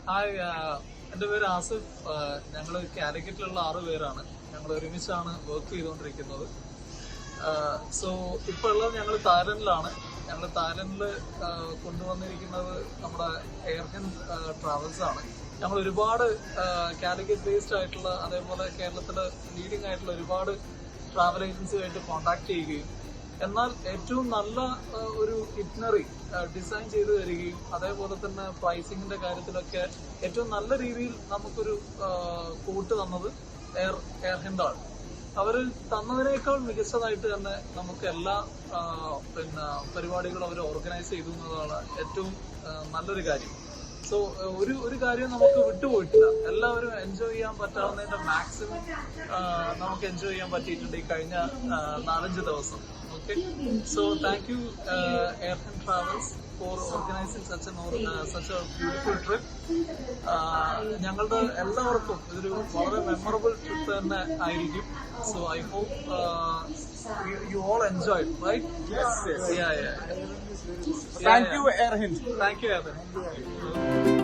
Hi, എൻ്റെ പേര് ആസിഫ്. ഞങ്ങൾ കാലിക്കറ്റിലുള്ള 6 പേരാണ്. ഞങ്ങൾ ഒരുമിച്ചാണ് വർക്ക് ചെയ്തുകൊണ്ടിരിക്കുന്നത്. സോ ഇപ്പോൾ ഉള്ളത് ഞങ്ങൾ തായ്ലൻഡിലാണ്. ഞങ്ങൾ തായ്ലൻഡിൽ കൊണ്ടുവന്നിരിക്കുന്നത് നമ്മുടെ എയർഹിൻ ട്രാവൽസ് ആണ്. ഞങ്ങൾ ഒരുപാട് കാലിക്കറ്റ് ബേസ്ഡ് ആയിട്ടുള്ള, അതേപോലെ കേരളത്തിൽ ലീഡിംഗ് ആയിട്ടുള്ള ഒരുപാട് ട്രാവൽ ഏജൻസിയായിട്ട് കോൺടാക്ട് ചെയ്യുകയും, എന്നാൽ ഏറ്റവും നല്ല ഒരു ഇറ്റിനറി ഡിസൈൻ ചെയ്തു തരികയും, അതേപോലെ തന്നെ പ്രൈസിങ്ങിന്റെ കാര്യത്തിലൊക്കെ ഏറ്റവും നല്ല രീതിയിൽ നമുക്കൊരു കൂട്ട് തന്നത് എയർഹിൻഡാണ്. അവർ തന്നതിനേക്കാൾ മികച്ചതായിട്ട് തന്നെ നമുക്ക് എല്ലാ പരിപാടികളും അവർ ഓർഗനൈസ് ചെയ്തു എന്നതാണ് ഏറ്റവും നല്ലൊരു കാര്യം. സോ ഒരു കാര്യം നമുക്ക് വിട്ടുപോയിട്ടില്ല. എല്ലാവരും എൻജോയ് ചെയ്യാൻ പറ്റാവുന്നതിന്റെ മാക്സിമം നമുക്ക് എൻജോയ് ചെയ്യാൻ പറ്റിയിട്ടുണ്ട് ഈ കഴിഞ്ഞ 4-5 ദിവസം. Okay, so thank you Airhin travels for organising such a beautiful trip. ഞങ്ങളുടെ എല്ലാവർക്കും ഇതൊരു വളരെ മെമ്മറബിൾ ട്രിപ്പ് തന്നെ ആയിരിക്കും. So I hope you all enjoyed, right? Yes. Yeah. Thank you, Airhind. Thank you, Evan.